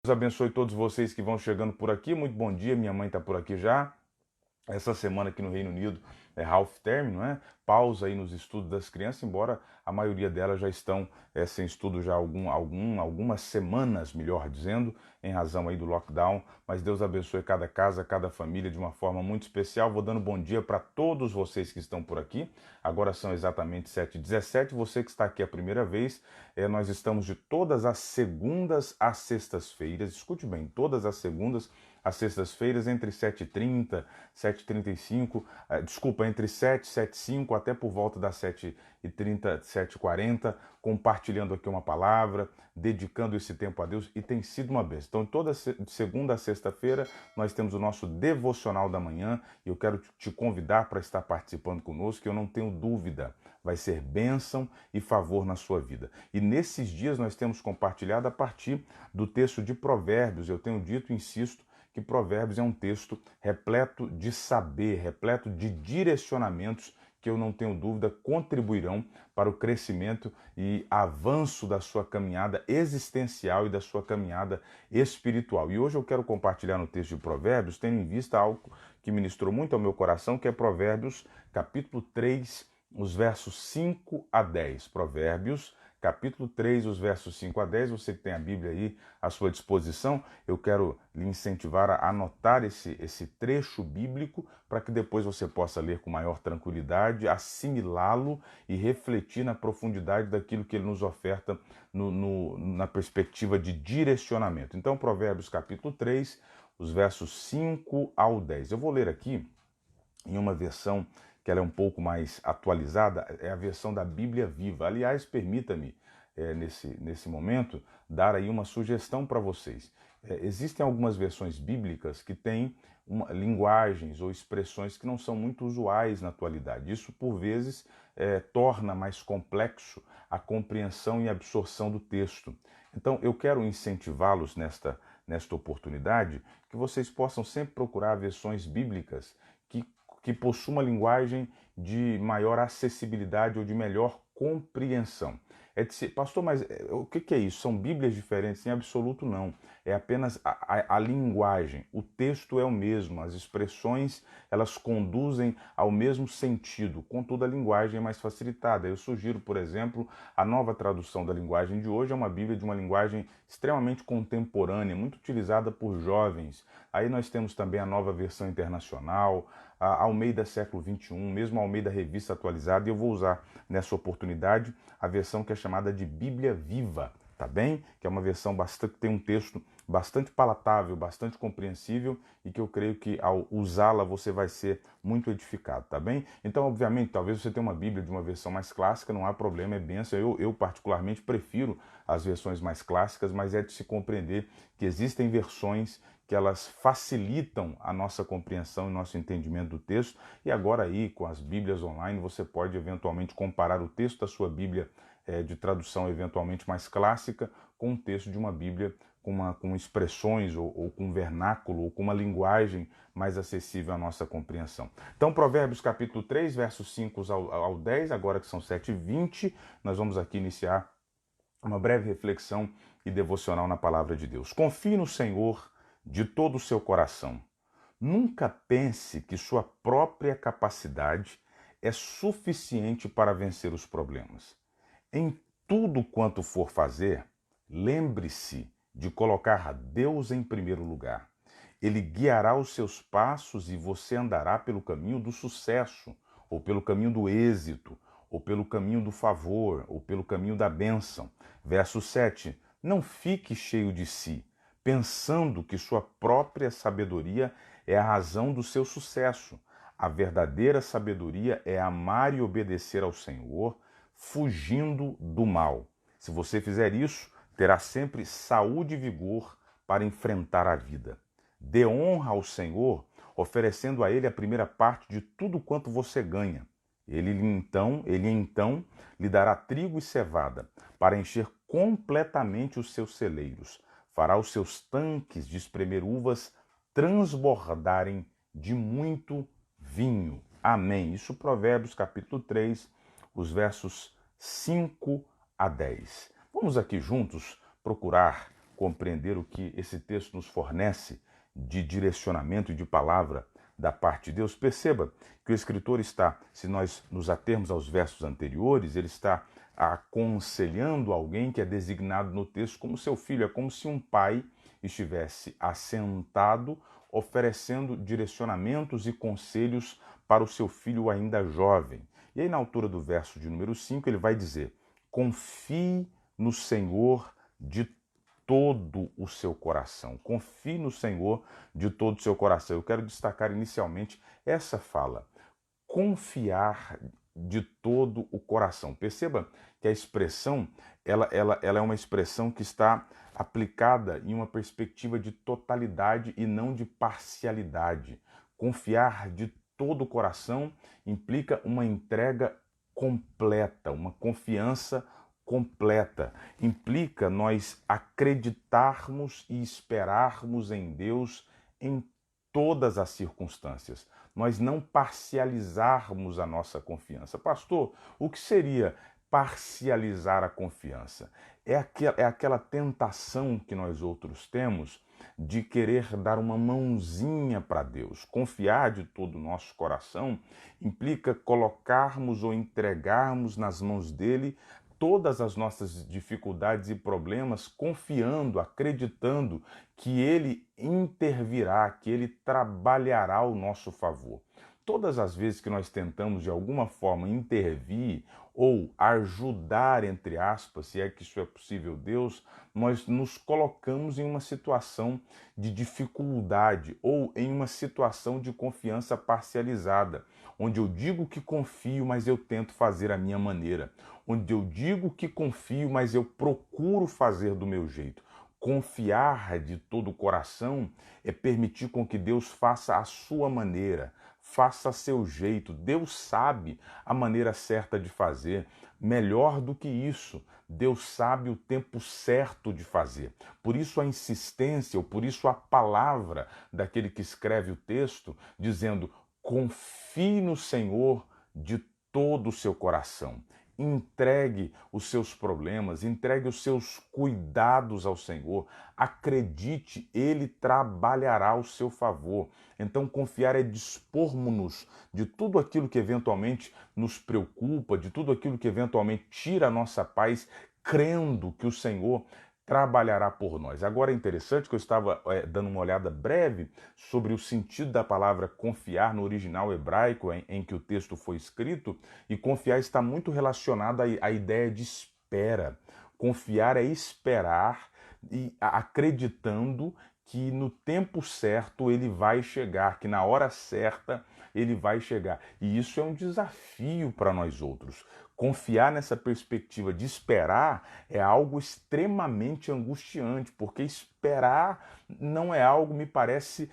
Deus abençoe todos vocês que vão chegando por aqui. Muito bom dia, minha mãe está por aqui já. Essa semana aqui no Reino Unido é half term, não é? Pausa aí nos estudos das crianças, embora a maioria delas já estão sem estudo já há algumas semanas, melhor dizendo, em razão aí do lockdown. Mas Deus abençoe cada casa, cada família de uma forma muito especial. Vou dando bom dia para todos vocês que estão por aqui. Agora são exatamente 7h17. Você que está aqui a primeira vez, nós estamos de todas as segundas às sextas-feiras. Escute bem, todas as segundas às sextas-feiras, entre 7h30, 7h35, desculpa, entre 7 e 7h05, até por volta das 7h30, 7h40, compartilhando aqui uma palavra, dedicando esse tempo a Deus, e tem sido uma bênção. Então, toda segunda a sexta-feira, nós temos o nosso devocional da manhã, e eu quero te convidar para estar participando conosco, que eu não tenho dúvida, vai ser bênção e favor na sua vida. E nesses dias nós temos compartilhado a partir do texto de Provérbios. Eu tenho dito, insisto, que Provérbios é um texto repleto de saber, repleto de direcionamentos que eu não tenho dúvida contribuirão para o crescimento e avanço da sua caminhada existencial e da sua caminhada espiritual. E hoje eu quero compartilhar no texto de Provérbios, tendo em vista algo que ministrou muito ao meu coração, que é Provérbios capítulo 3, os versos 5 a 10. Provérbios capítulo 3, os versos 5 a 10, você que tem a Bíblia aí à sua disposição, eu quero lhe incentivar a anotar esse trecho bíblico para que depois você possa ler com maior tranquilidade, assimilá-lo e refletir na profundidade daquilo que ele nos oferta na perspectiva de direcionamento. Então, Provérbios capítulo 3, os versos 5 ao 10. Eu vou ler aqui em uma versão que ela é um pouco mais atualizada, é a versão da Bíblia Viva. Aliás, permita-me, nesse momento, dar aí uma sugestão para vocês. Existem algumas versões bíblicas que têm linguagens ou expressões que não são muito usuais na atualidade. Isso, por vezes, torna mais complexo a compreensão e absorção do texto. Então, eu quero incentivá-los nesta oportunidade que vocês possam sempre procurar versões bíblicas que possua uma linguagem de maior acessibilidade ou de melhor compreensão. Pastor, mas o que é isso? São Bíblias diferentes? Em absoluto não. É apenas a linguagem. O texto é o mesmo, as expressões elas conduzem ao mesmo sentido, contudo a linguagem é mais facilitada. Eu sugiro, por exemplo, a nova tradução da linguagem de hoje é uma Bíblia de uma linguagem extremamente contemporânea, muito utilizada por jovens. Aí nós temos também a nova versão internacional, a Almeida século XXI, mesmo a Almeida Revista Atualizada, e eu vou usar nessa oportunidade a versão que é chamada de Bíblia Viva, tá bem? Que é uma versão que tem um texto bastante palatável, bastante compreensível e que eu creio que ao usá-la você vai ser muito edificado, tá bem? Então, obviamente, talvez você tenha uma Bíblia de uma versão mais clássica, não há problema, é bênção. Eu particularmente prefiro as versões mais clássicas, mas é de se compreender que existem versões que elas facilitam a nossa compreensão e nosso entendimento do texto. E agora aí, com as Bíblias online, você pode eventualmente comparar o texto da sua Bíblia de tradução eventualmente mais clássica com o texto de uma Bíblia com expressões ou com vernáculo ou com uma linguagem mais acessível à nossa compreensão. Então, Provérbios capítulo 3, versos 5 ao 10, agora que são 7h20, nós vamos aqui iniciar uma breve reflexão e devocional na palavra de Deus. Confie no Senhor de todo o seu coração. Nunca pense que sua própria capacidade é suficiente para vencer os problemas. Em tudo quanto for fazer, lembre-se de colocar Deus em primeiro lugar. Ele guiará os seus passos e você andará pelo caminho do sucesso, ou pelo caminho do êxito, ou pelo caminho do favor, ou pelo caminho da bênção. Verso 7. Não fique cheio de si, pensando que sua própria sabedoria é a razão do seu sucesso. A verdadeira sabedoria é amar e obedecer ao Senhor, fugindo do mal. Se você fizer isso, terá sempre saúde e vigor para enfrentar a vida. Dê honra ao Senhor, oferecendo a Ele a primeira parte de tudo quanto você ganha. Ele então lhe dará trigo e cevada para encher completamente os seus celeiros. Fará os seus tanques de espremer uvas transbordarem de muito vinho. Amém. Isso Provérbios capítulo 3, os versos 5 a 10. Vamos aqui juntos procurar compreender o que esse texto nos fornece de direcionamento e de palavra da parte de Deus, perceba que o escritor está, se nós nos atermos aos versos anteriores, ele está aconselhando alguém que é designado no texto como seu filho. É como se um pai estivesse assentado, oferecendo direcionamentos e conselhos para o seu filho ainda jovem. E aí, na altura do verso de número 5, ele vai dizer: confie no Senhor de todo o seu coração. Confie no Senhor de todo o seu coração. Eu quero destacar inicialmente essa fala. Confiar de todo o coração. Perceba que a expressão, ela é uma expressão que está aplicada em uma perspectiva de totalidade e não de parcialidade. Confiar de todo o coração implica uma entrega completa, uma confiança completa. Implica nós acreditarmos e esperarmos em Deus em todas as circunstâncias. Nós não parcializarmos a nossa confiança. Pastor, o que seria parcializar a confiança? É aquela tentação que nós outros temos de querer dar uma mãozinha para Deus. Confiar de todo o nosso coração implica colocarmos ou entregarmos nas mãos dele todas as nossas dificuldades e problemas, confiando, acreditando que ele intervirá, que ele trabalhará ao nosso favor. Todas as vezes que nós tentamos de alguma forma intervir ou ajudar, entre aspas, se é que isso é possível, Deus, nós nos colocamos em uma situação de dificuldade ou em uma situação de confiança parcializada, onde eu digo que confio, mas eu tento fazer a minha maneira, onde eu digo que confio, mas eu procuro fazer do meu jeito. Confiar de todo o coração é permitir com que Deus faça a sua maneira, faça a seu jeito. Deus sabe a maneira certa de fazer. Melhor do que isso, Deus sabe o tempo certo de fazer. Por isso a insistência, ou por isso a palavra daquele que escreve o texto, dizendo: confie no Senhor de todo o seu coração. Entregue os seus problemas, entregue os seus cuidados ao Senhor. Acredite, Ele trabalhará ao seu favor. Então, confiar é dispormos-nos de tudo aquilo que eventualmente nos preocupa, de tudo aquilo que eventualmente tira a nossa paz, crendo que o Senhor trabalhará por nós. Agora é interessante que eu estava dando uma olhada breve sobre o sentido da palavra confiar no original hebraico em que o texto foi escrito, e confiar está muito relacionado à ideia de espera. Confiar é esperar e acreditando que no tempo certo ele vai chegar, que na hora certa ele vai chegar. E isso é um desafio para nós outros. Confiar nessa perspectiva de esperar é algo extremamente angustiante, porque esperar não é algo, me parece,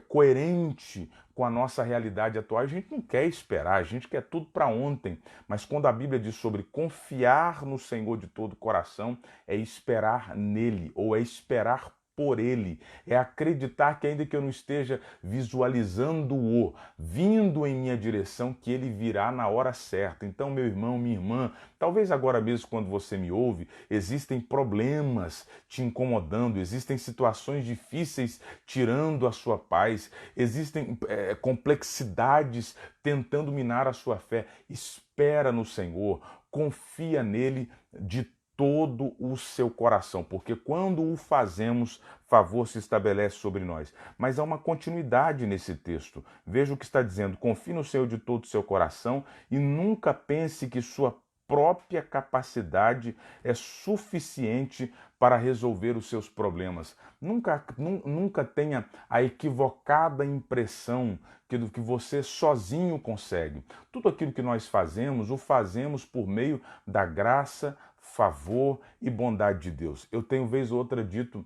coerente com a nossa realidade atual. A gente não quer esperar, a gente quer tudo para ontem. Mas quando a Bíblia diz sobre confiar no Senhor de todo o coração, é esperar nele, ou é esperar por ele, é acreditar que ainda que eu não esteja visualizando-o, vindo em minha direção, que ele virá na hora certa. Então, meu irmão, minha irmã, talvez agora mesmo quando você me ouve, existem problemas te incomodando, existem situações difíceis tirando a sua paz, existem complexidades tentando minar a sua fé. Espera no Senhor, confia nele de todo o seu coração, porque quando o fazemos, favor se estabelece sobre nós. Mas há uma continuidade nesse texto. Veja o que está dizendo: confie no Senhor de todo o seu coração e nunca pense que sua própria capacidade é suficiente para resolver os seus problemas. Nunca tenha a equivocada impressão que você sozinho consegue. Tudo aquilo que nós fazemos, o fazemos por meio da graça, favor e bondade de Deus. Eu tenho vez ou outra dito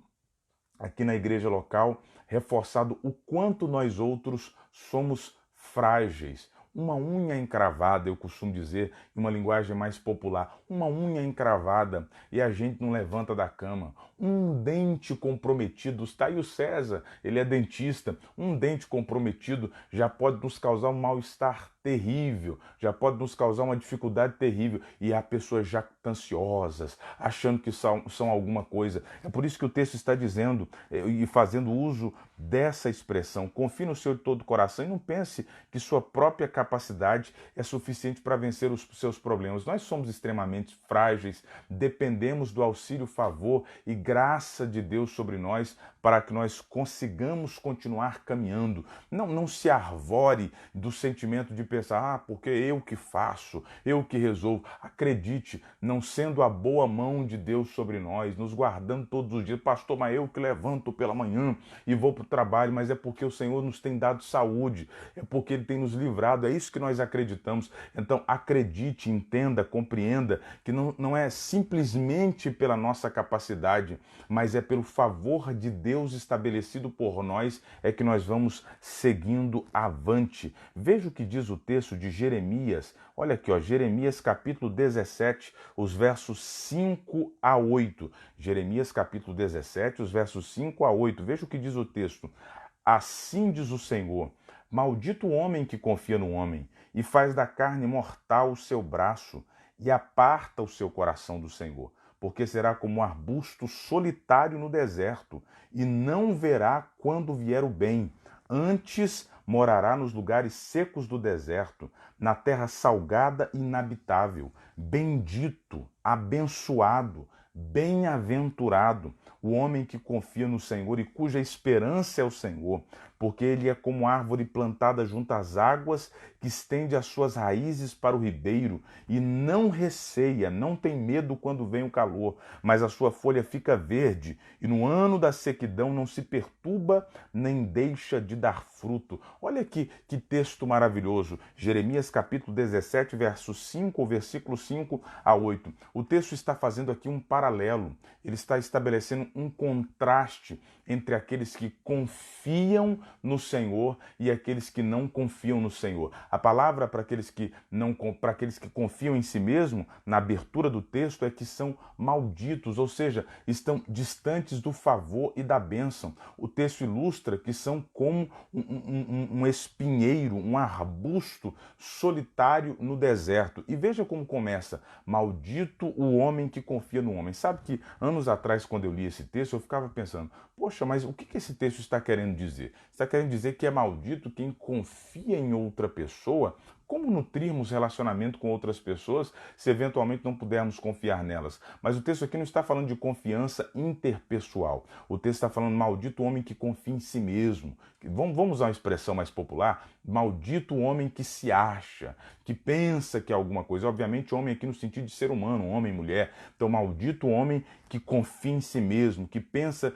aqui na igreja local, reforçado o quanto nós outros somos frágeis. Uma unha encravada, eu costumo dizer, em uma linguagem mais popular, uma unha encravada e a gente não levanta da cama. Um dente comprometido, está aí o César, ele é dentista, um dente comprometido já pode nos causar um mal-estar terrível, já pode nos causar uma dificuldade terrível. E há pessoas jactanciosas, achando que são alguma coisa. É por isso que o texto está dizendo e fazendo uso dessa expressão: confie no Senhor de todo o coração e não pense que sua própria capacidade é suficiente para vencer os seus problemas. Nós somos extremamente frágeis, dependemos do auxílio, favor e graça de Deus sobre nós para que nós consigamos continuar caminhando. Não se arvore do sentimento de pensar, porque eu que faço, eu que resolvo. Acredite, não sendo a boa mão de Deus sobre nós, nos guardando todos os dias. Pastor, mas eu que levanto pela manhã e vou para o trabalho, mas é porque o Senhor nos tem dado saúde, é porque Ele tem nos livrado, é isso que nós acreditamos. Então acredite, entenda, compreenda que não é simplesmente pela nossa capacidade, mas é pelo favor de Deus estabelecido por nós, é que nós vamos seguindo avante. Veja o que diz o texto de Jeremias. Olha aqui, ó, Jeremias capítulo 17, os versos 5 a 8. Jeremias capítulo 17, os versos 5 a 8. Veja o que diz o texto. Assim diz o Senhor: maldito o homem que confia no homem e faz da carne mortal o seu braço e aparta o seu coração do Senhor, porque será como um arbusto solitário no deserto e não verá quando vier o bem. Antes morará nos lugares secos do deserto, na terra salgada e inabitável. Bendito, abençoado, bem-aventurado o homem que confia no Senhor e cuja esperança é o Senhor, porque ele é como árvore plantada junto às águas, que estende as suas raízes para o ribeiro e não receia, não tem medo quando vem o calor, mas a sua folha fica verde e no ano da sequidão não se perturba nem deixa de dar fruto. Olha que texto maravilhoso. Jeremias capítulo 17, versículo 5 a 8. O texto está fazendo aqui um paralelo. Ele está estabelecendo um contraste entre aqueles que confiam no Senhor e aqueles que não confiam no Senhor. A palavra para aqueles que confiam em si mesmo, na abertura do texto, é que são malditos, ou seja, estão distantes do favor e da bênção. O texto ilustra que são como um espinheiro, um arbusto solitário no deserto. E veja como começa: maldito o homem que confia no homem. Sabe que anos atrás, quando eu li esse texto, eu ficava pensando, poxa, mas o que esse texto está querendo dizer? Está querendo dizer que é maldito quem confia em outra pessoa? Como nutrirmos relacionamento com outras pessoas se eventualmente não pudermos confiar nelas? Mas o texto aqui não está falando de confiança interpessoal. O texto está falando maldito o homem que confia em si mesmo. Vamos usar uma expressão mais popular? Maldito o homem que se acha, que pensa que é alguma coisa. Obviamente, homem aqui no sentido de ser humano, homem e mulher. Então, maldito o homem que confia em si mesmo, que pensa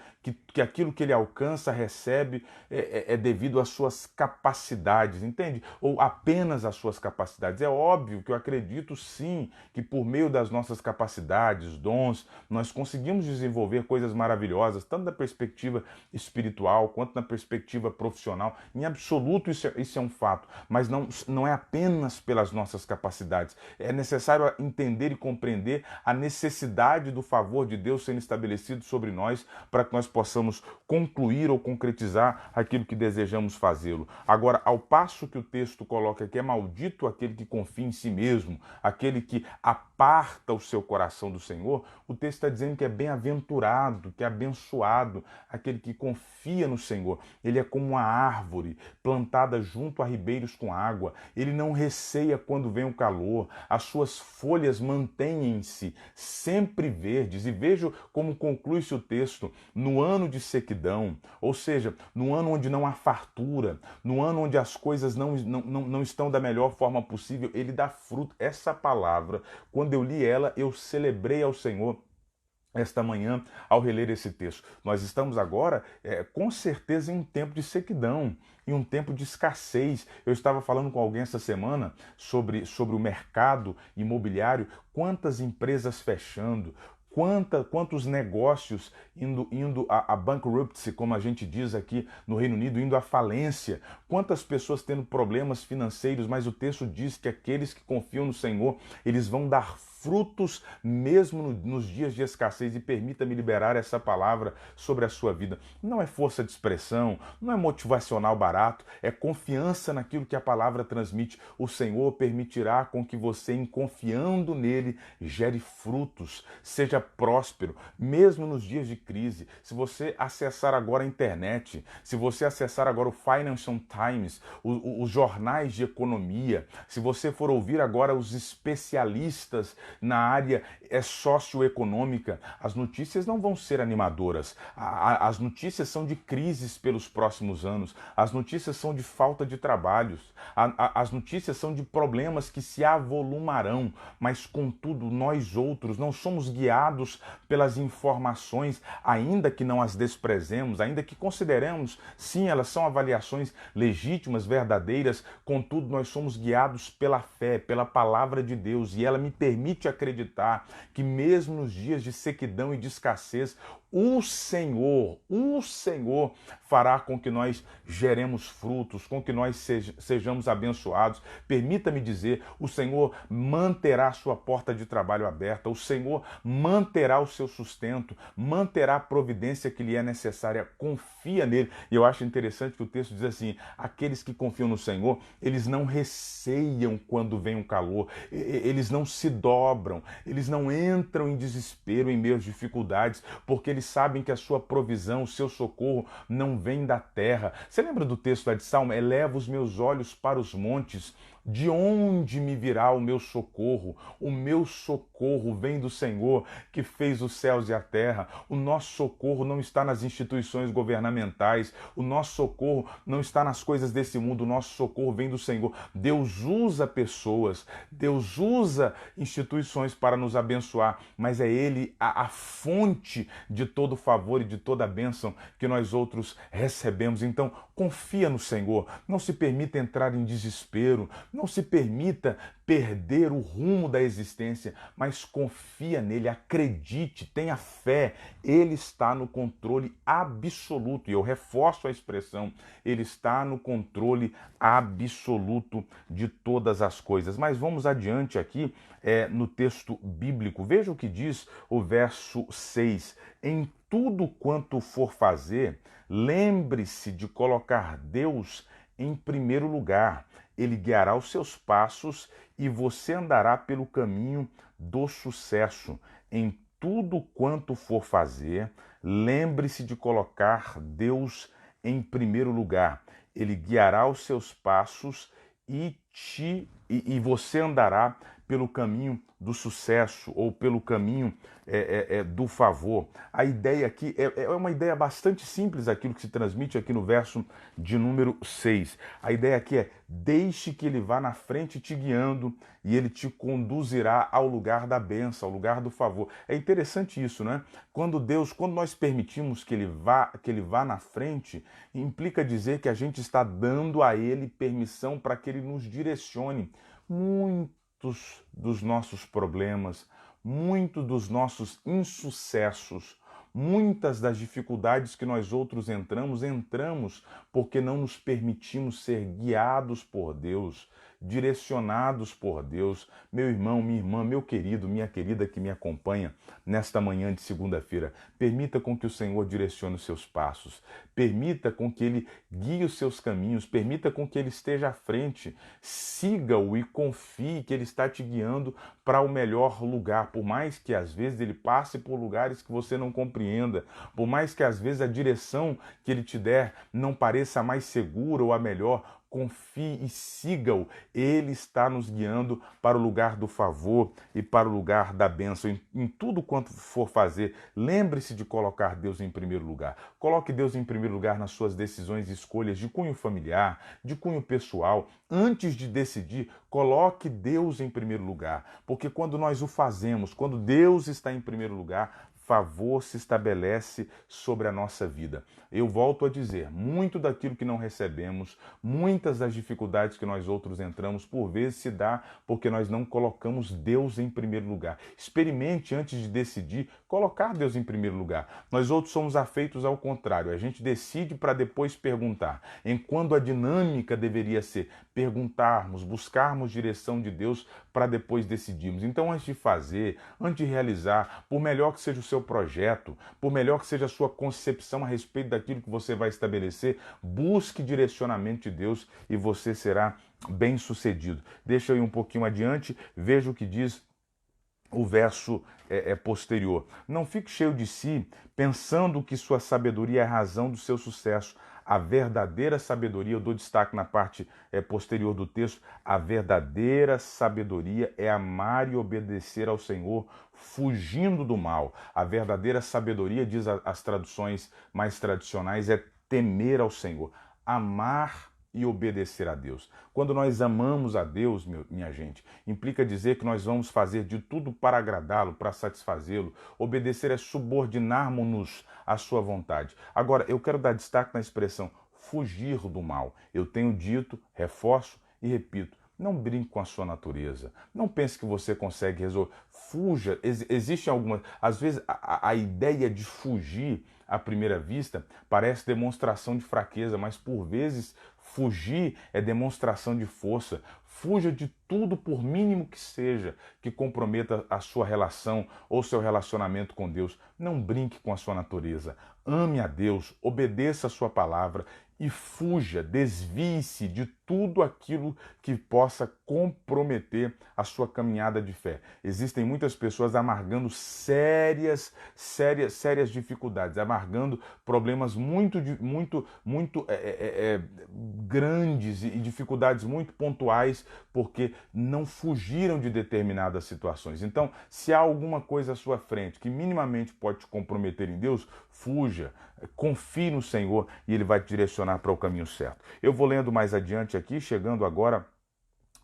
que aquilo que ele alcança, recebe, é devido às suas capacidades, entende? Ou apenas às suas capacidades. É óbvio que eu acredito sim que por meio das nossas capacidades, dons, nós conseguimos desenvolver coisas maravilhosas, tanto da perspectiva espiritual quanto na perspectiva profissional. Em absoluto isso é um fato, mas não é apenas pelas nossas capacidades. É necessário entender e compreender a necessidade do favor de Deus sendo estabelecido sobre nós para que nós possamos concluir ou concretizar aquilo que desejamos fazê-lo. Agora, ao passo que o texto coloca que é maldito aquele que confia em si mesmo, aquele que aparta o seu coração do Senhor, o texto está dizendo que é bem-aventurado, que é abençoado aquele que confia no Senhor. Ele é como uma árvore plantada junto a ribeiros com água. Ele não receia quando vem o calor. As suas folhas mantêm-se sempre verdes. E vejo como conclui-se o texto: no ano de sequidão, ou seja, no ano onde não há fartura, no ano onde as coisas não estão da melhor forma possível, ele dá fruto. Essa palavra, quando eu li ela, eu celebrei ao Senhor esta manhã ao reler esse texto. Nós estamos agora, com certeza, em um tempo de sequidão, em um tempo de escassez. Eu estava falando com alguém essa semana sobre o mercado imobiliário, quantas empresas fechando, quantos negócios indo a bankruptcy, como a gente diz aqui no Reino Unido, indo à falência, quantas pessoas tendo problemas financeiros, mas o texto diz que aqueles que confiam no Senhor, eles vão dar frutos mesmo nos dias de escassez, e permita-me liberar essa palavra sobre a sua vida. Não é força de expressão, não é motivacional barato, é confiança naquilo que a palavra transmite. O Senhor permitirá com que você, confiando nele, gere frutos, seja próspero, mesmo nos dias de crise. Se você acessar agora a internet, se você acessar agora o Financial Times, os jornais de economia, se você for ouvir agora os especialistas na área socioeconômica, as notícias não vão ser animadoras. As notícias são de crises pelos próximos anos, as notícias são de falta de trabalhos, as notícias são de problemas que se avolumarão, mas contudo nós outros não somos guiados pelas informações, ainda que não as desprezemos, ainda que consideremos, sim, elas são avaliações legítimas, verdadeiras, contudo nós somos guiados pela fé, pela palavra de Deus, e ela me permite acreditar que mesmo nos dias de sequidão e de escassez, o Senhor fará com que nós geremos frutos, com que nós sejamos abençoados. Permita-me dizer, o Senhor manterá a sua porta de trabalho aberta, o Senhor manterá o seu sustento, manterá a providência que lhe é necessária. Confia nele. E eu acho interessante que o texto diz assim: aqueles que confiam no Senhor, eles não receiam quando vem um calor, eles não se dobram, eles não entram em desespero em meio às dificuldades, porque eles sabem que a sua provisão, o seu socorro não vem da terra. Você lembra do texto lá de Salmo? Eleva os meus olhos para os montes. De onde me virá o meu socorro? O meu socorro vem do Senhor, que fez os céus e a terra. O nosso socorro não está nas instituições governamentais. O nosso socorro não está nas coisas desse mundo. O nosso socorro vem do Senhor. Deus usa pessoas, Deus usa instituições para nos abençoar, mas é Ele a fonte de todo favor e de toda a bênção que nós outros recebemos. Então, confia no Senhor. Não se permita entrar em desespero. Não se permita perder o rumo da existência, mas confia nele, acredite, tenha fé. Ele está no controle absoluto, e eu reforço a expressão, ele está no controle absoluto de todas as coisas. Mas vamos adiante aqui no texto bíblico. Veja o que diz o verso 6. Em tudo quanto for fazer, lembre-se de colocar Deus em primeiro lugar. Ele guiará os seus passos e você andará pelo caminho do sucesso. Em tudo quanto for fazer, lembre-se de colocar Deus em primeiro lugar. Ele guiará os seus passos e você andará pelo caminho do sucesso ou pelo caminho do favor. A ideia aqui é uma ideia bastante simples, aquilo que se transmite aqui no verso de número 6. A ideia aqui é: deixe que ele vá na frente te guiando e ele te conduzirá ao lugar da bênção, ao lugar do favor. É interessante isso, né? Quando nós permitimos que ele vá na frente, implica dizer que a gente está dando a ele permissão para que ele nos direcione. Muitos dos nossos problemas, muitos dos nossos insucessos, muitas das dificuldades que nós outros entramos porque não nos permitimos ser guiados por Deus, direcionados por Deus. Meu irmão, minha irmã, meu querido, minha querida que me acompanha nesta manhã de segunda-feira, permita com que o Senhor direcione os seus passos, permita com que Ele guie os seus caminhos, permita com que Ele esteja à frente, siga-o e confie que Ele está te guiando para o melhor lugar, por mais que às vezes Ele passe por lugares que você não compreenda, por mais que às vezes a direção que Ele te der não pareça a mais segura ou a melhor, confie e siga-o. Ele está nos guiando para o lugar do favor e para o lugar da bênção. Em tudo quanto for fazer, lembre-se de colocar Deus em primeiro lugar. Coloque Deus em primeiro lugar nas suas decisões e escolhas de cunho familiar, de cunho pessoal. Antes de decidir, coloque Deus em primeiro lugar. Porque quando nós o fazemos, quando Deus está em primeiro lugar, favor se estabelece sobre a nossa vida. Eu volto a dizer, muito daquilo que não recebemos, muitas das dificuldades que nós outros entramos, por vezes se dá porque nós não colocamos Deus em primeiro lugar. Experimente, antes de decidir, colocar Deus em primeiro lugar. Nós outros somos afeitos ao contrário, a gente decide para depois perguntar. Enquanto a dinâmica deveria ser perguntarmos, buscarmos tivermos direção de Deus para depois decidirmos. Então, antes de fazer, antes de realizar, por melhor que seja o seu projeto, por melhor que seja a sua concepção a respeito daquilo que você vai estabelecer, busque direcionamento de Deus e você será bem-sucedido. Deixa eu ir um pouquinho adiante, veja o que diz o verso posterior. Não fique cheio de si, pensando que sua sabedoria é a razão do seu sucesso. A verdadeira sabedoria, eu dou destaque na parte posterior do texto, a verdadeira sabedoria é amar e obedecer ao Senhor, fugindo do mal. A verdadeira sabedoria, diz as traduções mais tradicionais, é temer ao Senhor, amar e obedecer a Deus. Quando nós amamos a Deus, minha gente, implica dizer que nós vamos fazer de tudo para agradá-lo, para satisfazê-lo. Obedecer é subordinarmos-nos à sua vontade. Agora, eu quero dar destaque na expressão fugir do mal. Eu tenho dito, reforço e repito, não brinque com a sua natureza. Não pense que você consegue resolver. Fuja. Existem algumas... Às vezes, a ideia de fugir, à primeira vista, parece demonstração de fraqueza, mas por vezes fugir é demonstração de força. Fuja de tudo, por mínimo que seja, que comprometa a sua relação ou seu relacionamento com Deus. Não brinque com a sua natureza. Ame a Deus, obedeça a sua palavra e fuja, desvie-se de tudo aquilo que possa comprometer a sua caminhada de fé. Existem muitas pessoas amargando sérias dificuldades, amargando problemas muito grandes e dificuldades muito pontuais porque não fugiram de determinadas situações. Então, se há alguma coisa à sua frente que minimamente pode te comprometer em Deus, fuja, confie no Senhor e Ele vai te direcionar para o caminho certo. Eu vou lendo mais adiante aqui, chegando agora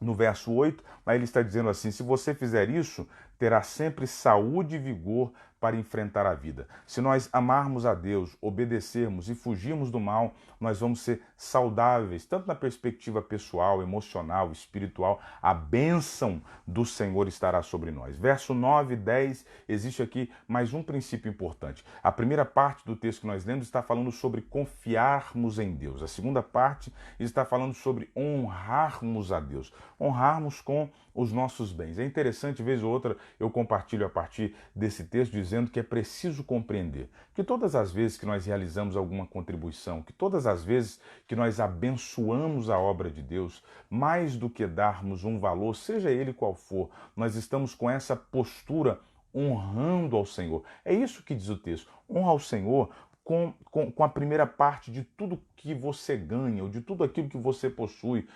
no verso 8, mas ele está dizendo assim: se você fizer isso, terá sempre saúde e vigor para enfrentar a vida. Se nós amarmos a Deus, obedecermos e fugirmos do mal, nós vamos ser saudáveis, tanto na perspectiva pessoal, emocional, espiritual. A bênção do Senhor estará sobre nós. Verso 9 e 10, existe aqui mais um princípio importante. A primeira parte do texto que nós lemos está falando sobre confiarmos em Deus. A segunda parte está falando sobre honrarmos a Deus. Honrarmos com os nossos bens. É interessante, vez ou outra, eu compartilho a partir desse texto dizendo que é preciso compreender que todas as vezes que nós realizamos alguma contribuição, que todas as vezes que nós abençoamos a obra de Deus, mais do que darmos um valor, seja ele qual for, nós estamos com essa postura honrando ao Senhor. É isso que diz o texto. Honra ao Senhor com a primeira parte de tudo que você ganha, ou de tudo aquilo que você possui.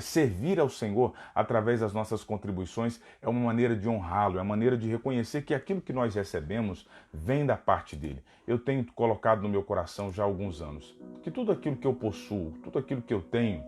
Servir ao Senhor através das nossas contribuições é uma maneira de honrá-lo, é uma maneira de reconhecer que aquilo que nós recebemos vem da parte dele. Eu tenho colocado no meu coração já há alguns anos que tudo aquilo que eu possuo, tudo aquilo que eu tenho,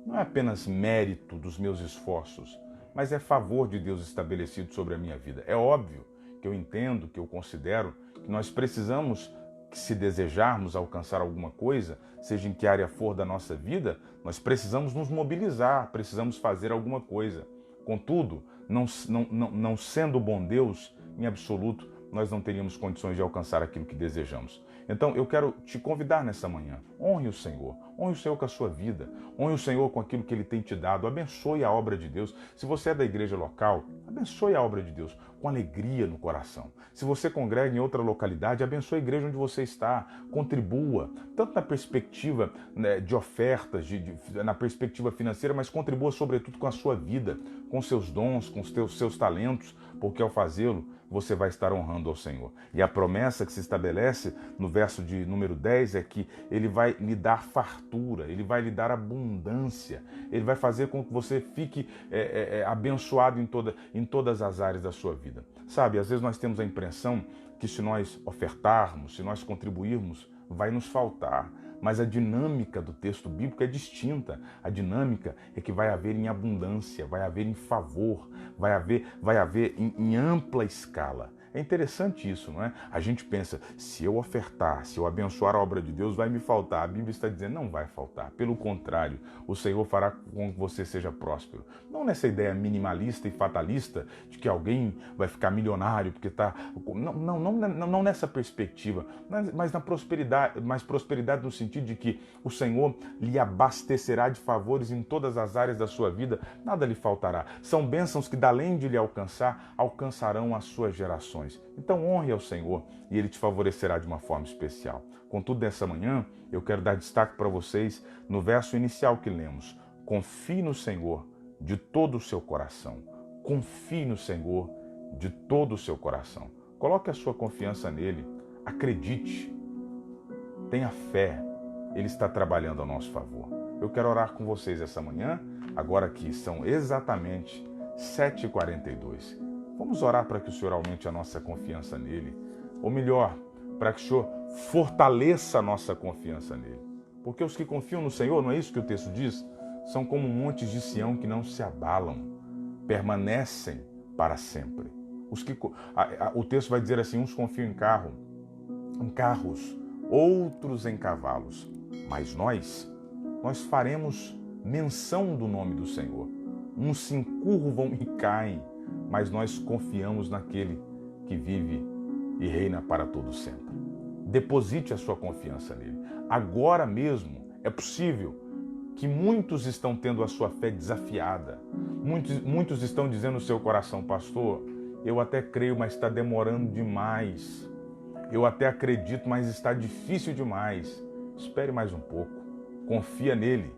não é apenas mérito dos meus esforços, mas é favor de Deus estabelecido sobre a minha vida. É óbvio que eu entendo, que eu considero que nós precisamos, que se desejarmos alcançar alguma coisa, seja em que área for da nossa vida, nós precisamos nos mobilizar, precisamos fazer alguma coisa. Contudo, não sendo bom Deus, em absoluto, nós não teríamos condições de alcançar aquilo que desejamos. Então, eu quero te convidar nessa manhã. Honre o Senhor com a sua vida, honre o Senhor com aquilo que Ele tem te dado, abençoe a obra de Deus. Se você é da igreja local, abençoe a obra de Deus com alegria no coração. Se você congrega em outra localidade, abençoe a igreja onde você está, contribua, tanto na perspectiva, né, de ofertas, na perspectiva financeira, mas contribua sobretudo com a sua vida, com seus dons, com os seus talentos, porque ao fazê-lo, você vai estar honrando ao Senhor. E a promessa que se estabelece no verso de número 10 é que Ele vai lhe dar fartura, Ele vai lhe dar abundância, Ele vai fazer com que você fique abençoado em todas as áreas da sua vida. Sabe, às vezes nós temos a impressão que se nós ofertarmos, se nós contribuirmos, vai nos faltar. Mas a dinâmica do texto bíblico é distinta. A dinâmica é que vai haver em abundância, vai haver em favor, vai haver em ampla escala. É interessante isso, não é? A gente pensa, se eu ofertar, se eu abençoar a obra de Deus, vai me faltar. A Bíblia está dizendo, não vai faltar. Pelo contrário, o Senhor fará com que você seja próspero. Não nessa ideia minimalista e fatalista de que alguém vai ficar milionário porque está... Não nessa perspectiva, mas na prosperidade, mas prosperidade no sentido de que o Senhor lhe abastecerá de favores em todas as áreas da sua vida, nada lhe faltará. São bênçãos que, além de lhe alcançar, alcançarão as suas gerações. Então honre ao Senhor e Ele te favorecerá de uma forma especial. Contudo, nessa manhã, eu quero dar destaque para vocês no verso inicial que lemos. Confie no Senhor de todo o seu coração. Confie no Senhor de todo o seu coração. Coloque a sua confiança nele. Acredite. Tenha fé. Ele está trabalhando a nosso favor. Eu quero orar com vocês essa manhã, agora que são exatamente 7h42. Vamos orar para que o Senhor aumente a nossa confiança nele. Ou melhor, para que o Senhor fortaleça a nossa confiança nele. Porque os que confiam no Senhor, não é isso que o texto diz? São como montes de Sião que não se abalam, permanecem para sempre. O texto vai dizer assim, uns confiam em carros, outros em cavalos. Mas nós faremos menção do nome do Senhor. Uns se encurvam e caem, mas nós confiamos naquele que vive e reina para todo sempre. Deposite a sua confiança nele. Agora mesmo é possível que muitos estão tendo a sua fé desafiada. Muitos estão dizendo no seu coração, pastor, eu até creio, mas está demorando demais. Eu até acredito, mas está difícil demais. Espere mais um pouco. Confia nele.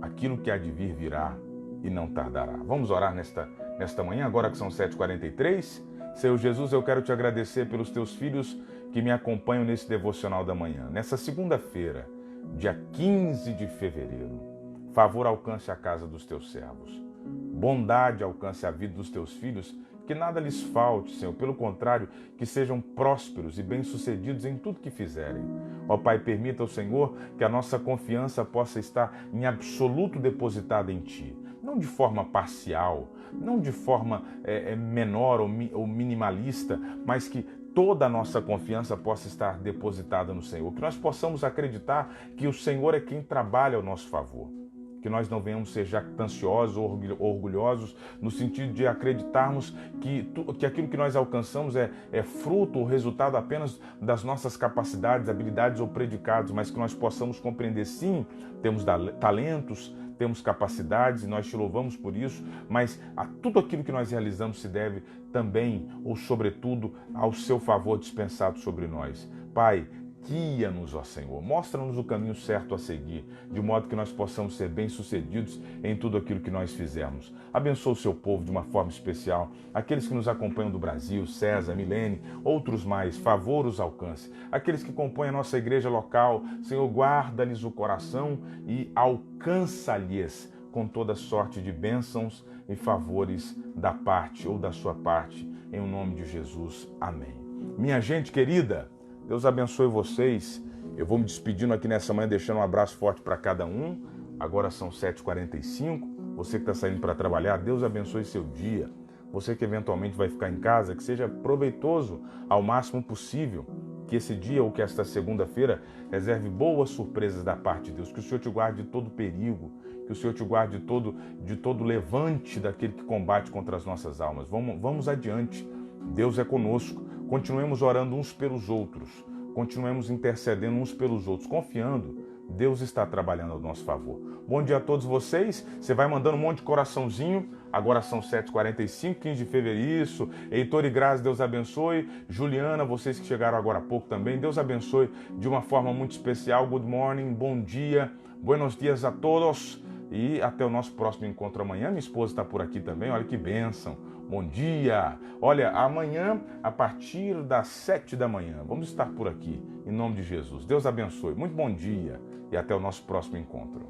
Aquilo que há de vir virá e não tardará. Vamos orar nesta manhã, agora que são 7h43. Senhor Jesus, eu quero te agradecer pelos teus filhos que me acompanham nesse devocional da manhã. Nessa segunda-feira, dia 15 de fevereiro, favor alcance a casa dos teus servos. Bondade alcance a vida dos teus filhos, que nada lhes falte, Senhor. Pelo contrário, que sejam prósperos e bem-sucedidos em tudo que fizerem. Ó Pai, permita ao Senhor que a nossa confiança possa estar em absoluto depositada em Ti. Não de forma parcial, não de forma menor ou minimalista, mas que toda a nossa confiança possa estar depositada no Senhor. Que nós possamos acreditar que o Senhor é quem trabalha ao nosso favor. Que nós não venhamos ser jactanciosos ou orgulhosos, no sentido de acreditarmos que aquilo que nós alcançamos é fruto ou resultado apenas das nossas capacidades, habilidades ou predicados, mas que nós possamos compreender, sim, temos talentos, temos capacidades e nós te louvamos por isso, mas a tudo aquilo que nós realizamos se deve também, ou sobretudo, ao seu favor dispensado sobre nós. Pai, guia-nos, ó Senhor, mostra-nos o caminho certo a seguir, de modo que nós possamos ser bem-sucedidos em tudo aquilo que nós fizermos. Abençoa o seu povo de uma forma especial, aqueles que nos acompanham do Brasil, César, Milene, outros mais, favor os alcance. Aqueles que compõem a nossa igreja local, Senhor, guarda-lhes o coração e alcança-lhes com toda sorte de bênçãos e favores da parte ou da sua parte, em nome de Jesus. Amém. Minha gente querida, Deus abençoe vocês. Eu vou me despedindo aqui nessa manhã, deixando um abraço forte para cada um. Agora são 7h45. Você que está saindo para trabalhar, Deus abençoe seu dia. Você que eventualmente vai ficar em casa, que seja proveitoso ao máximo possível. Que esse dia ou que esta segunda-feira reserve boas surpresas da parte de Deus. Que o Senhor te guarde de todo perigo. Que o Senhor te guarde de todo levante daquele que combate contra as nossas almas. Vamos adiante. Deus é conosco. Continuemos orando uns pelos outros. Continuemos intercedendo uns pelos outros, confiando. Deus está trabalhando ao nosso favor. Bom dia a todos vocês. Você vai mandando um monte de coraçãozinho. Agora são 7h45, 15 de fevereiro. Isso. Heitor e Grazi, Deus abençoe. Juliana, vocês que chegaram agora há pouco também. Deus abençoe de uma forma muito especial. Good morning, bom dia. Buenos dias a todos. E até o nosso próximo encontro amanhã. Minha esposa está por aqui também. Olha que bênção. Bom dia! Olha, amanhã, a partir das 7 da manhã, vamos estar por aqui, em nome de Jesus. Deus abençoe. Muito bom dia e até o nosso próximo encontro.